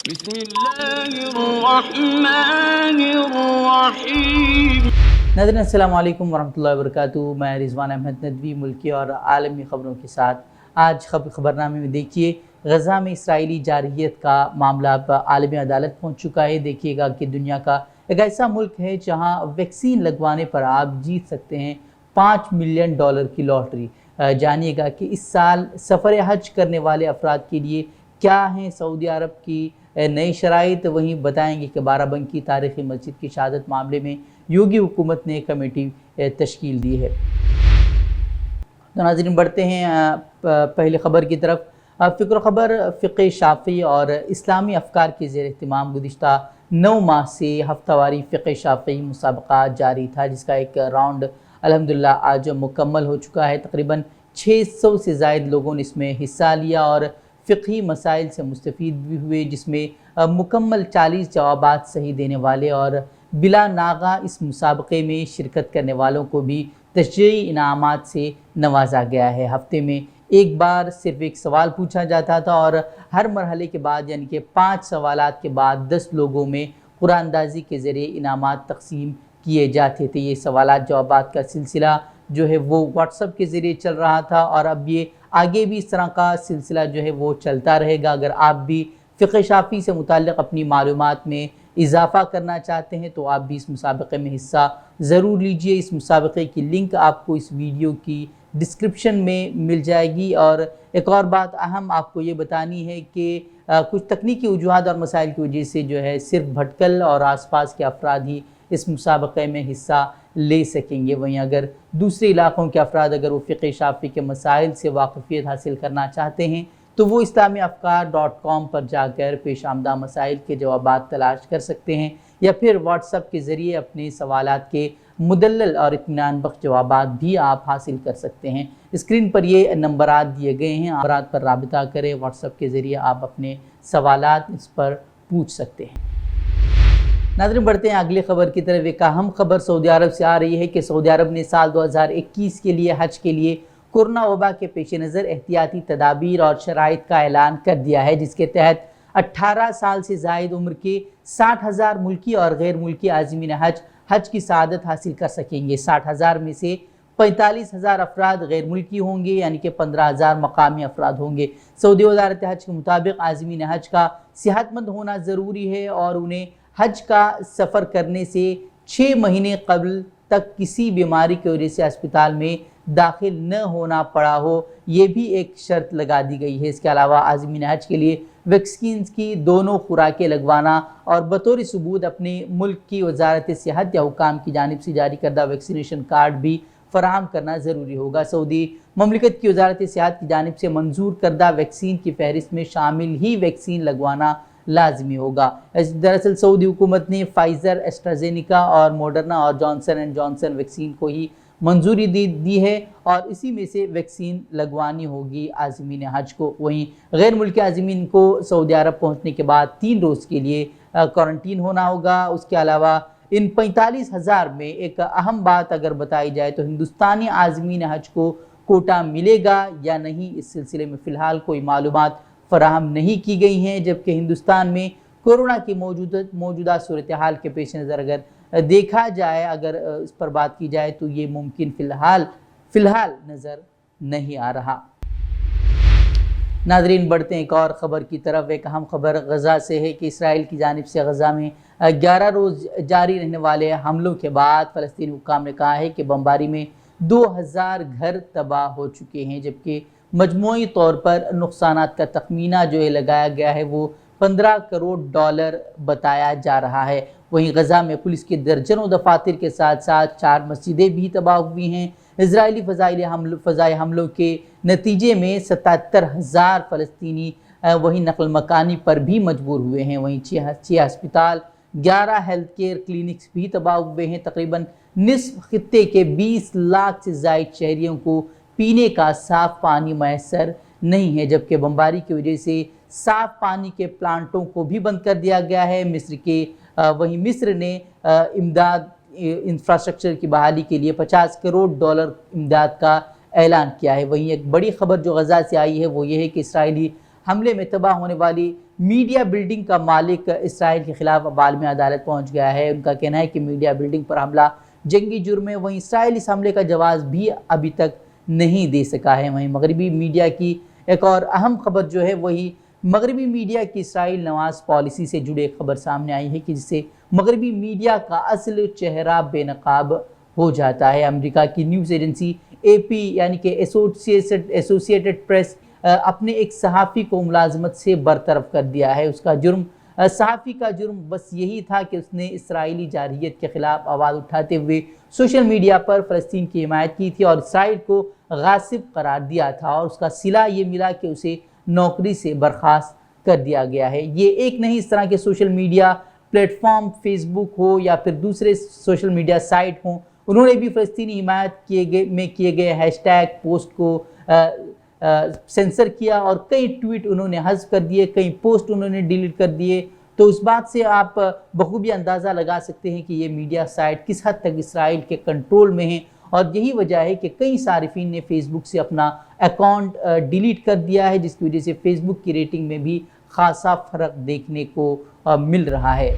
بسم اللہ الرحمن الرحیم۔ ناظرین السلام علیکم ورحمۃ اللہ وبرکاتہ۔ میں رضوان احمد ندوی ملکی اور عالمی خبروں کے ساتھ آج خبرنامے میں دیکھیے غزہ میں اسرائیلی جارحیت کا معاملہ اب عالمی عدالت پہنچ چکا ہے۔ دیکھیے گا کہ دنیا کا ایک ایسا ملک ہے جہاں ویکسین لگوانے پر آپ جیت سکتے ہیں $5 ملین کی لاٹری۔ جانیے گا کہ اس سال سفر حج کرنے والے افراد کے لیے کیا ہیں سعودی عرب کی نئی شرائط۔ وہیں بتائیں گے کہ بارہ بنکی تاریخی مسجد کی شہادت معاملے میں یوگی حکومت نے کمیٹی تشکیل دی ہے۔ تو ناظرین بڑھتے ہیں پہلی خبر کی طرف۔ فکر و خبر فقہ شافعی اور اسلامی افکار کے زیر اہتمام گزشتہ 9 ماہ سے ہفتہ واری فقہ شافعی مسابقہ جاری تھا، جس کا ایک راؤنڈ الحمدللہ آج مکمل ہو چکا ہے۔ تقریباً 600 سے زائد لوگوں نے اس میں حصہ لیا اور فقہی مسائل سے مستفید بھی ہوئے، جس میں مکمل 40 جوابات صحیح دینے والے اور بلا ناغہ اس مسابقے میں شرکت کرنے والوں کو بھی تشجیعی انعامات سے نوازا گیا ہے۔ ہفتے میں ایک بار صرف ایک سوال پوچھا جاتا تھا اور ہر مرحلے کے بعد یعنی کہ 5 سوالات کے بعد 10 لوگوں میں قرآن اندازی کے ذریعے انعامات تقسیم کیے جاتے تھے۔ یہ سوالات جوابات کا سلسلہ جو ہے وہ واٹس ایپ کے ذریعے چل رہا تھا اور اب یہ آگے بھی اس طرح کا سلسلہ جو ہے وہ چلتا رہے گا۔ اگر آپ بھی فقہ شافعی سے متعلق اپنی معلومات میں اضافہ کرنا چاہتے ہیں تو آپ بھی اس مسابقے میں حصہ ضرور لیجئے۔ اس مسابقے کی لنک آپ کو اس ویڈیو کی ڈسکرپشن میں مل جائے گی۔ اور ایک اور بات اہم آپ کو یہ بتانی ہے کہ کچھ تکنیکی وجوہات اور مسائل کی وجہ سے جو ہے صرف بھٹکل اور آس پاس کے افراد ہی اس مسابقے میں حصہ لے سکیں گے۔ وہیں اگر دوسرے علاقوں کے افراد اگر وہ فقہ شافعی کے مسائل سے واقفیت حاصل کرنا چاہتے ہیں تو وہ islamiafkar.com پر جا کر پیش آمدہ مسائل کے جوابات تلاش کر سکتے ہیں، یا پھر واٹس ایپ کے ذریعے اپنے سوالات کے مدلل اور اطمینان بخش جوابات بھی آپ حاصل کر سکتے ہیں۔ اسکرین پر یہ نمبرات دیے گئے ہیں، نمبرات پر رابطہ کریں، واٹس ایپ کے ذریعے آپ اپنے سوالات اس پر پوچھ سکتے ہیں۔ ناظرین بڑھتے ہیں اگلی خبر کی طرف۔ ایک اہم خبر سعودی عرب سے آ رہی ہے کہ سعودی عرب نے سال 2021 کے لیے حج کے لیے کورونا وبا کے پیش نظر احتیاطی تدابیر اور شرائط کا اعلان کر دیا ہے، جس کے تحت 18 سال سے زائد عمر کے 60,000 ملکی اور غیر ملکی عازمین حج کی سعادت حاصل کر سکیں گے۔ 60,000 میں سے 45,000 افراد غیر ملکی ہوں گے، یعنی کہ 15,000 مقامی افراد ہوں گے۔ سعودی وزارت حج کے مطابق عازمین حج کا صحت مند ہونا ضروری ہے اور انہیں حج کا سفر کرنے سے 6 مہینے قبل تک کسی بیماری کی وجہ سے اسپتال میں داخل نہ ہونا پڑا ہو، یہ بھی ایک شرط لگا دی گئی ہے۔ اس کے علاوہ عازمین حج کے لیے ویکسینز کی دونوں خوراکیں لگوانا اور بطور ثبوت اپنے ملک کی وزارت صحت یا حکام کی جانب سے جاری کردہ ویکسینیشن کارڈ بھی فراہم کرنا ضروری ہوگا۔ سعودی مملکت کی وزارت صحت کی جانب سے منظور کردہ ویکسین کی فہرست میں شامل ہی ویکسین لگوانا لازمی ہوگا۔ دراصل سعودی حکومت نے فائزر، ایسٹرازینیکا اور موڈرنا اور جانسن اینڈ جانسن ویکسین کو ہی منظوری دی ہے اور اسی میں سے ویکسین لگوانی ہوگی عازمین حج کو۔ وہیں غیر ملکی عازمین کو سعودی عرب پہنچنے کے بعد 3 روز کے لیے کوارنٹین ہونا ہوگا۔ اس کے علاوہ ان 45,000 میں ایک اہم بات اگر بتائی جائے تو ہندوستانی عازمین حج کو کوٹا ملے گا یا نہیں، اس سلسلے میں فی الحال کوئی معلومات فراہم نہیں کی گئی ہیں، جبکہ ہندوستان میں کورونا کی موجودہ صورتحال کے پیش نظر اگر دیکھا جائے، اگر اس پر بات کی جائے تو یہ ممکن فی الحال نظر نہیں آ رہا۔ ناظرین بڑھتے ہیں ایک اور خبر کی طرف۔ ایک اہم خبر غزہ سے ہے کہ اسرائیل کی جانب سے غزہ میں 11 روز جاری رہنے والے حملوں کے بعد فلسطینی حکام نے کہا ہے کہ بمباری میں 2000 گھر تباہ ہو چکے ہیں، جبکہ مجموعی طور پر نقصانات کا تخمینہ جو ہے لگایا گیا ہے وہ $15 کروڑ بتایا جا رہا ہے۔ وہیں غزہ میں پولیس کے درجنوں دفاتر کے ساتھ ساتھ 4 مسجدیں بھی تباہ ہوئی ہیں۔ اسرائیلی فضائی حملوں کے نتیجے میں 77,000 فلسطینی وہیں نقل مکانی پر بھی مجبور ہوئے ہیں۔ وہیں 6 ہسپتال، 11 ہیلتھ کیئر کلینکس بھی تباہ ہوئے ہیں۔ تقریباً نصف خطے کے 20 لاکھ سے زائد شہریوں کو پینے کا صاف پانی میسر نہیں ہے، جبکہ بمباری کی وجہ سے صاف پانی کے پلانٹوں کو بھی بند کر دیا گیا ہے۔ وہیں مصر نے امداد انفراسٹرکچر کی بحالی کے لیے $50 کروڑ امداد کا اعلان کیا ہے۔ وہیں ایک بڑی خبر جو غزہ سے آئی ہے وہ یہ ہے کہ اسرائیلی حملے میں تباہ ہونے والی میڈیا بلڈنگ کا مالک اسرائیل کے خلاف اب عالمی عدالت پہنچ گیا ہے۔ ان کا کہنا ہے کہ میڈیا بلڈنگ پر حملہ جنگی جرم ہے، وہیں اسرائیل اس حملے کا جواز بھی ابھی تک نہیں دے سکا ہے۔ وہیں مغربی میڈیا کی ایک اور اہم خبر جو ہے وہی مغربی میڈیا کی اسرائیل نواز پالیسی سے جڑے ایک خبر سامنے آئی ہے کہ جس سے مغربی میڈیا کا اصل چہرہ بے نقاب ہو جاتا ہے۔ امریکہ کی نیوز ایجنسی AP یعنی کہ ایسوسیٹڈ پریس اپنے ایک صحافی کو ملازمت سے برطرف کر دیا ہے۔ اس کا جرم صحافی کا جرم بس یہی تھا کہ اس نے اسرائیلی جارحیت کے خلاف آواز اٹھاتے ہوئے سوشل میڈیا پر فلسطین کی حمایت کی تھی اور اسرائیل کو غاصب قرار دیا تھا، اور اس کا صلہ یہ ملا کہ اسے نوکری سے برخاست کر دیا گیا ہے۔ یہ ایک نہیں، اس طرح کے social media platform Facebook ہو یا پھر دوسرے سوشل میڈیا سائٹ ہوں، انہوں نے بھی فلسطینی حمایت کیے گئے ہیش ٹیگ پوسٹ کو سینسر کیا اور کئی ٹویٹ انہوں نے حذف کر دیے، کئی پوسٹ انہوں نے ڈیلیٹ کر دیے۔ تو اس بات سے آپ بخوبی اندازہ لگا سکتے ہیں کہ یہ میڈیا سائٹ کس حد تک اسرائیل کے کنٹرول میں ہیں، اور یہی وجہ ہے کہ کئی صارفین نے فیس بک سے اپنا اکاؤنٹ ڈیلیٹ کر دیا ہے، جس کی وجہ سے فیس بک کی ریٹنگ میں بھی خاصا فرق دیکھنے کو مل رہا ہے۔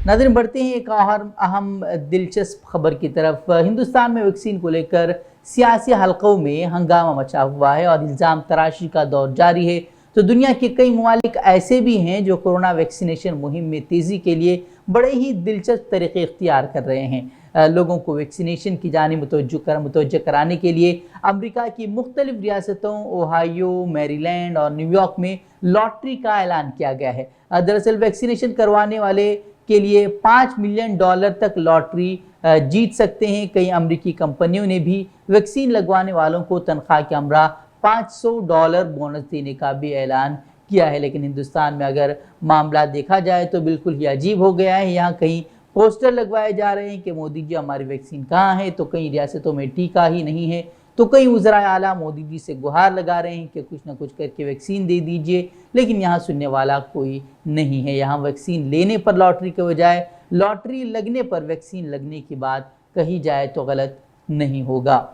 ناظرین، بڑھتے ہیں ایک اور اہم دلچسپ خبر کی طرف۔ ہندوستان میں ویکسین کو لے کر سیاسی حلقوں میں ہنگامہ مچا ہوا ہے اور الزام تراشی کا دور جاری ہے۔ تو دنیا کے کئی ممالک ایسے بھی ہیں جو کورونا ویکسینیشن مہم میں تیزی کے لیے بڑے ہی دلچسپ طریقے اختیار کر رہے ہیں۔ لوگوں کو ویکسینیشن کی جانب متوجہ کرانے کے لیے امریکہ کی مختلف ریاستوں اوہایو، میری لینڈ اور نیو یارک میں لاٹری کا اعلان کیا گیا ہے۔ دراصل ویکسینیشن کروانے والے کے لیے $5 ملین تک لاٹری جیت سکتے ہیں۔ کئی امریکی کمپنیوں نے بھی ویکسین لگوانے والوں کو تنخواہ کے ہمراہ $500 بونس دینے کا بھی اعلان کیا ہے۔ لیکن ہندوستان میں اگر معاملہ دیکھا جائے تو بالکل ہی عجیب ہو گیا ہے۔ یہاں کہیں پوسٹر لگوائے جا رہے ہیں کہ مودی جی ہماری ویکسین کہاں ہے، تو کئی ریاستوں میں ٹیکہ ہی نہیں ہے، تو کئی وزراء اعلیٰ مودی جی سے گہار لگا رہے ہیں کہ کچھ نہ کچھ کر کے ویکسین دے دیجئے، لیکن یہاں سننے والا کوئی نہیں ہے۔ یہاں ویکسین لینے پر لاٹری کے بجائے لاٹری لگنے پر ویکسین لگنے کی بات کہی جائے تو غلط نہیں ہوگا۔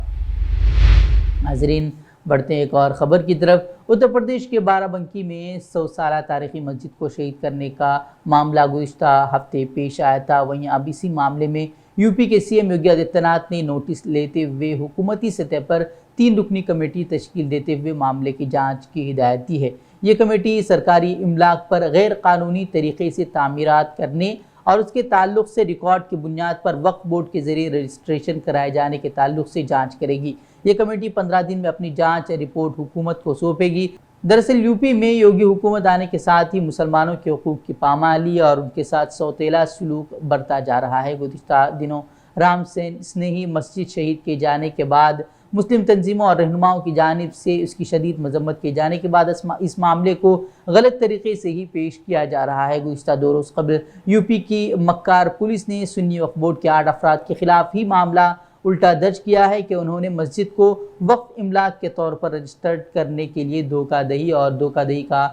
ناظرین، بڑھتے ہیں ایک اور خبر کی طرف۔ اتر پردیش کے بارہ بنکی میں 100 سالہ تاریخی مسجد کو شہید کرنے کا معاملہ گزشتہ ہفتے پیش آیا تھا۔ وہیں اب اسی معاملے میں UP کے CM یوگی آدتیہ ناتھ نے نوٹس لیتے ہوئے حکومتی سطح پر 3 رکنی کمیٹی تشکیل دیتے ہوئے معاملے کی جانچ کی ہدایت دی ہے۔ یہ کمیٹی سرکاری املاک پر غیر قانونی طریقے سے تعمیرات کرنے اور اس کے تعلق سے ریکارڈ کی بنیاد پر وقف بورڈ کے ذریعے رجسٹریشن کرائے جانے کے تعلق سے جانچ کرے گی۔ یہ کمیٹی 15 دن میں اپنی جانچ رپورٹ حکومت کو سونپے گی۔ دراصل UP میں یوگی حکومت آنے کے ساتھ ہی مسلمانوں کے حقوق کی پامالی اور ان کے ساتھ سوتیلا سلوک برتا جا رہا ہے۔ گزشتہ دنوں رام سنیہی مسجد شہید کیے جانے کے بعد مسلم تنظیموں اور رہنماؤں کی جانب سے اس کی شدید مذمت کیے جانے کے بعد اس معاملے کو غلط طریقے سے ہی پیش کیا جا رہا ہے۔ گزشتہ 2 روز قبل UP کی مکار پولیس نے سنی وقف بورڈ کے 8 افراد کے خلاف ہی معاملہ الٹا درج کیا ہے کہ انہوں نے مسجد کو وقف املاک کے طور پر رجسٹرڈ کرنے کے لیے دھوکہ دہی کا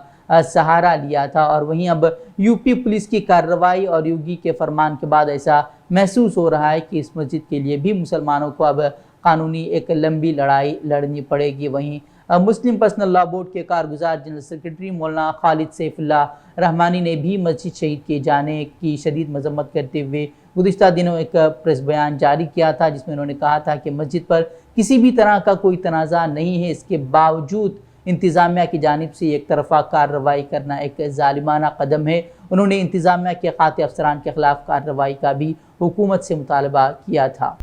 سہارا لیا تھا۔ اور وہیں اب UP پولیس کی کارروائی اور یوگی کے فرمان کے بعد ایسا محسوس ہو رہا ہے کہ اس مسجد کے لیے بھی مسلمانوں کو اب قانونی ایک لمبی لڑائی لڑنی پڑے گی۔ وہیں مسلم پرسنل لاء بورڈ کے کارگزار جنرل سیکرٹری مولانا خالد سیف اللہ رحمانی نے بھی مسجد شہید کیے جانے کی شدید مذمت کرتے ہوئے گزشتہ دنوں ایک پریس بیان جاری کیا تھا، جس میں انہوں نے کہا تھا کہ مسجد پر کسی بھی طرح کا کوئی تنازع نہیں ہے، اس کے باوجود انتظامیہ کی جانب سے ایک طرفہ کارروائی کرنا ایک ظالمانہ قدم ہے۔ انہوں نے انتظامیہ کے خاطئ افسران کے خلاف کارروائی کا بھی حکومت سے مطالبہ کیا تھا۔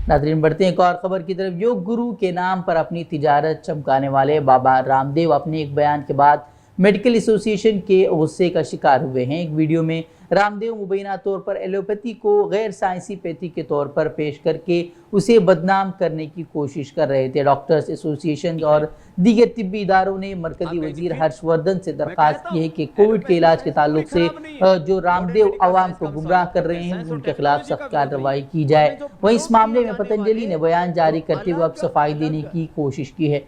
ناظرین، بڑھتے ہیں ایک اور خبر کی طرف۔ یوگ گرو کے نام پر اپنی تجارت چمکانے والے بابا رام دیو اپنے ایک بیان کے بعد میڈیکل ایسوسی ایشن کے غصے کا شکار ہوئے ہیں۔ ایک ویڈیو میں رام دیو مبینہ طور پر ایلوپیتھی کو غیر سائنسی پیتھی کے طور پر پیش کر کے اسے بدنام کرنے کی کوشش کر رہے تھے۔ ڈاکٹرز ایسوسی ایشن اور دیگر طبی اداروں نے مرکزی وزیر ہرش وردھن سے درخواست کی ہے کہ کووڈ کے علاج کے تعلق سے جو رام دیو عوام کو گمراہ کر رہے ہیں ان کے خلاف سخت کارروائی کی جائے۔ وہیں اس معاملے میں پتنجلی نے بیان جاری کرتے ہوئے اب صفائی دینے کی کوشش کی ہے۔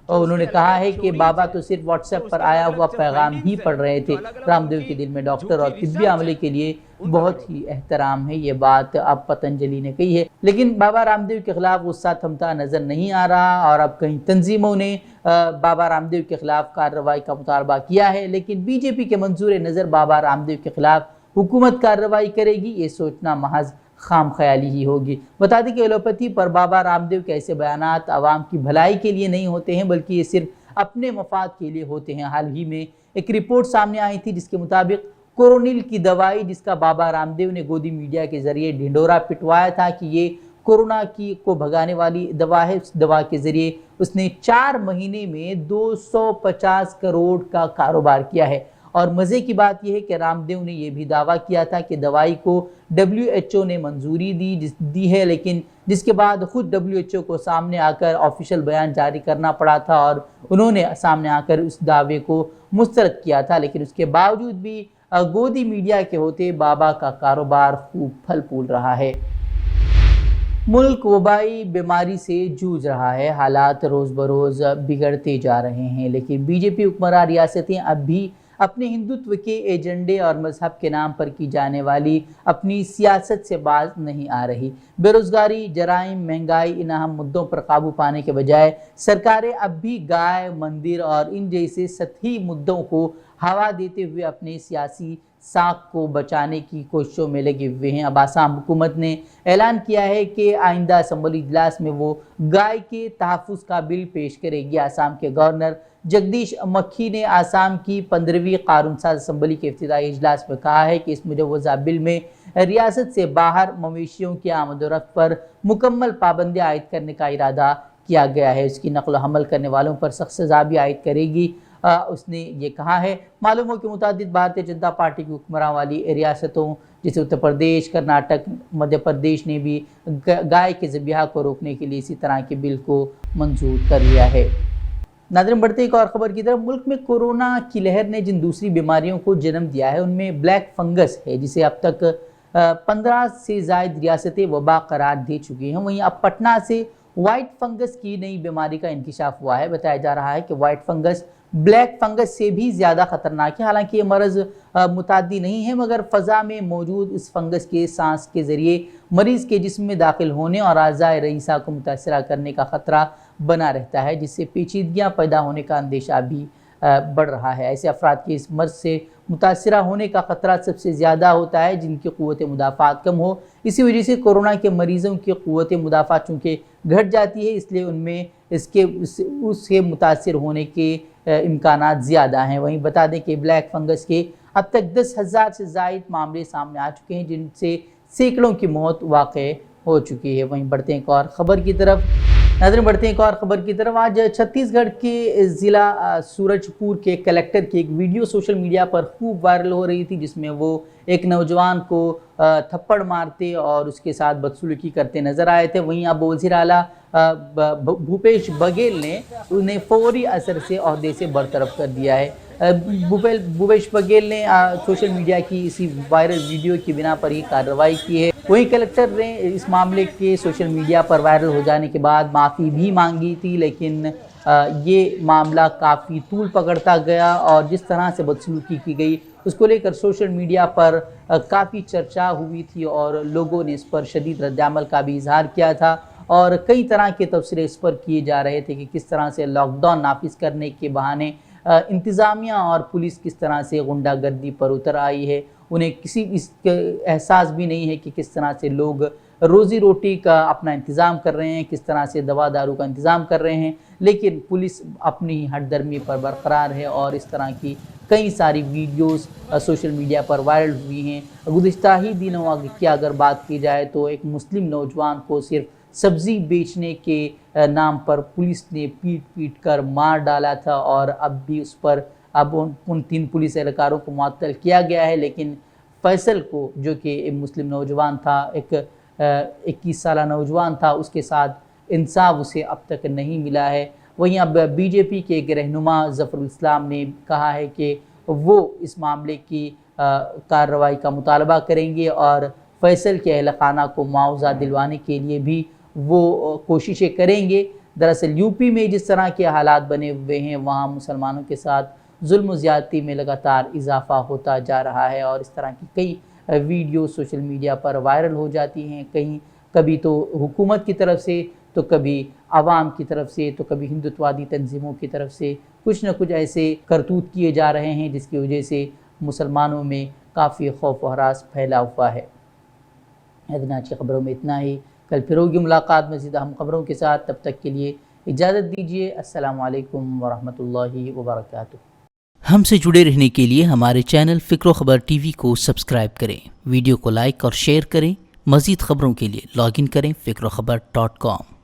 انہوں نے کہا ہے کہ بابا تو صرف واٹس ایپ پر آیا ہوا پیغام ہی پڑھ رہے تھے۔ رام دیو کے دل میں ڈاکٹر اور طبی عملے کے لیے بہت ہی احترام ہے، یہ بات اب پتنجلی نے کہی ہے۔ لیکن بابا رام دیو کے خلاف غصہ تھمتا نظر نہیں آ رہا، اور اب کئی تنظیموں نے بابا رام دیو کے خلاف کارروائی کا مطالبہ کیا ہے، لیکن بی جے پی کے منظور نظر بابا رام دیو کے خلاف حکومت کارروائی کرے گی، یہ سوچنا محض خام خیالی ہی ہوگی۔ بتا دیں کہ ایلوپیتھی پر بابا رام دیو کے ایسے بیانات عوام کی بھلائی کے لیے نہیں ہوتے ہیں، بلکہ یہ صرف اپنے مفاد کے لیے ہوتے ہیں۔ حال ہی میں ایک رپورٹ سامنے آئی تھی جس کے مطابق کورونل کی دوائی، جس کا بابا رام دیو نے گودی میڈیا کے ذریعے ڈھنڈورا پٹوایا تھا کہ یہ کورونا کو بھگانے والی دوا ہے، اس دوا کے ذریعے اس نے 4 مہینے میں 250 کروڑ کا کاروبار کیا ہے۔ اور مزے کی بات یہ ہے کہ رام دیو نے یہ بھی دعویٰ کیا تھا کہ دوائی کو WHO نے منظوری دی ہے، لیکن جس کے بعد خود WHO کو سامنے آ کر آفیشل بیان جاری کرنا پڑا تھا، اور انہوں نے سامنے آ کر اس دعوے کو مسترد کیا تھا۔ لیکن اس کے باوجود بھی گودی میڈیا کے ہوتے بابا کا کاروبار خوب پھل پھول رہا ہے۔ ملک وبائی بیماری سے جوجھ رہا ہے، حالات روز بروز بگڑتے جا رہے ہیں، لیکن بی جے پی حکمراں ریاستیں اب بھی اپنے ہندوتو کے ایجنڈے اور مذہب کے نام پر کی جانے والی اپنی سیاست سے باز نہیں آ رہی۔ بے روزگاری، جرائم، مہنگائی، ان اہم مدوں پر قابو پانے کے بجائے سرکاریں اب بھی گائے، مندر اور ان جیسے سطحی مدوں کو ہوا دیتے ہوئے اپنے سیاسی ساکھ کو بچانے کی کوششوں میں لگے ہوئے ہیں۔ اب آسام حکومت نے اعلان کیا ہے کہ آئندہ اسمبلی اجلاس میں وہ گائے کے تحفظ کا بل پیش کرے گی۔ آسام کے گورنر جگدیش مکھی نے آسام کی 15ویں قانون ساز اسمبلی کے افتتاحی اجلاس میں کہا ہے کہ اس مجوزہ بل میں ریاست سے باہر مویشیوں کی آمد و رفت پر مکمل پابندی عائد کرنے کا ارادہ کیا گیا ہے۔ اس کی نقل و حمل کرنے والوں پر سخت سزا بھی عائد کرے گی۔ اس نے یہ کہا ہے۔ معلوم ہو کہ متعدد بھارتیہ جنتا پارٹی کی حکمراں والی ریاستوں جیسے اتر پردیش، کرناٹک، مدھیہ پردیش نے بھی گائے کے ذبیحہ کو روکنے کے لیے اسی طرح کے بل کو منظور کر لیا ہے۔ ناظرین، بڑھتے ایک اور خبر کی طرف۔ ملک میں کورونا کی لہر نے جن دوسری بیماریوں کو جنم دیا ہے ان میں بلیک فنگس ہے، جسے اب تک 15 سے زائد ریاستیں وبا قرار دے چکی ہیں۔ وہیں اب پٹنہ سے وائٹ فنگس کی نئی بیماری کا انکشاف ہوا ہے۔ بتایا جا رہا ہے کہ وائٹ فنگس بلیک فنگس سے بھی زیادہ خطرناک ہے۔ حالانکہ یہ مرض متعدی نہیں ہے، مگر فضا میں موجود اس فنگس کے سانس کے ذریعے مریض کے جسم میں داخل ہونے اور اعضائے رئیسہ کو متاثرہ کرنے کا خطرہ بنا رہتا ہے، جس سے پیچیدگیاں پیدا ہونے کا اندیشہ بھی بڑھ رہا ہے۔ ایسے افراد کے اس مرض سے متاثرہ ہونے کا خطرہ سب سے زیادہ ہوتا ہے جن کی قوت مدافعت کم ہو۔ اسی وجہ سے کورونا کے مریضوں کی قوت مدافعت چونکہ گھٹ جاتی ہے، اس لیے ان میں اس سے متاثر ہونے کے امکانات زیادہ ہیں۔ وہیں بتا دیں کہ بلیک فنگس کے اب تک 10,000 سے زائد معاملے سامنے آ چکے ہیں، جن سے سینکڑوں کی موت واقع ہو چکی ہے۔ وہیں بڑھتے ہیں ایک اور خبر کی طرف۔ ناظرین، بڑھتے ہیں ایک اور خبر کی طرف۔ آج چھتیس گڑھ کے ضلع سورج پور کے کلیکٹر کی ایک ویڈیو سوشل میڈیا پر خوب وائرل ہو رہی تھی، جس میں وہ ایک نوجوان کو تھپڑ مارتے اور اس کے ساتھ بدسلوکی کرتے نظر آئے تھے۔ وہیں اب وزیر اعلیٰ بھوپیش بگیل نے انہیں فوری اثر سے عہدے سے برطرف کر دیا ہے۔ بھوپیش بگیل نے سوشل میڈیا کی اسی وائرل ویڈیو کی بنا پر ہی کارروائی کی ہے۔ وہیں کلیکٹر نے اس معاملے کے سوشل میڈیا پر وائرل ہو جانے کے بعد معافی بھی مانگی تھی، لیکن یہ معاملہ کافی طول پکڑتا گیا اور جس طرح سے بدسلوکی کی گئی اس کو لے کر سوشل میڈیا پر کافی چرچا ہوئی تھی اور لوگوں نے اس پر شدید رد عمل کا بھی اظہار کیا تھا، اور کئی طرح کے تبصرے اس پر کیے جا رہے تھے کہ کس طرح سے لاک ڈاؤن نافذ کرنے کے بہانے انتظامیہ اور پولیس کس طرح سے غنڈہ گردی پر اتر آئی ہے۔ انہیں کسی اس احساس بھی نہیں ہے کہ کس طرح سے لوگ روزی روٹی کا اپنا انتظام کر رہے ہیں، کس طرح سے دوا دارو کا انتظام کر رہے ہیں، لیکن پولیس اپنی ہٹ درمی پر برقرار ہے اور اس طرح کی کئی ساری ویڈیوز سوشل میڈیا پر وائرل ہوئی ہیں۔ گزشتہ ہی دنوں کی اگر بات کی جائے تو ایک مسلم نوجوان کو صرف سبزی بیچنے کے نام پر پولیس نے پیٹ کر مار ڈالا تھا، اور اب بھی اس پر ان 3 پولیس اہلکاروں کو معطل کیا گیا ہے، لیکن فیصل کو جو کہ ایک مسلم نوجوان تھا، ایک 21 سالہ نوجوان تھا، اس کے ساتھ انصاف اسے اب تک نہیں ملا ہے۔ وہیں اب بی جے پی کے ایک رہنما ظفر الاسلام نے کہا ہے کہ وہ اس معاملے کی کارروائی کا مطالبہ کریں گے اور فیصل کے اہل خانہ کو معاوضہ دلوانے کے لیے بھی وہ کوششیں کریں گے۔ دراصل یو پی میں جس طرح کے حالات بنے ہوئے ہیں وہاں مسلمانوں کے ساتھ ظلم و زیادتی میں لگاتار اضافہ ہوتا جا رہا ہے، اور اس طرح کی کئی ویڈیو سوشل میڈیا پر وائرل ہو جاتی ہیں، کبھی تو حکومت کی طرف سے، تو کبھی عوام کی طرف سے، تو کبھی ہندوتوادی تنظیموں کی طرف سے کچھ نہ کچھ ایسے کرتوت کیے جا رہے ہیں جس کی وجہ سے مسلمانوں میں کافی خوف و ہراس پھیلا ہوا ہے۔ آج کی خبروں میں اتنا ہی، کل پھر ہوگی ملاقات مزید اہم خبروں کے ساتھ، تب تک کے لیے اجازت دیجیے۔ السلام علیکم ورحمۃ اللہ وبرکاتہ۔ ہم سے جڑے رہنے کے لیے ہمارے چینل فکر و خبر ٹی وی کو سبسکرائب کریں، ویڈیو کو لائک اور شیئر کریں۔ مزید خبروں کے لیے لاگ ان کریں فکروخبر.com۔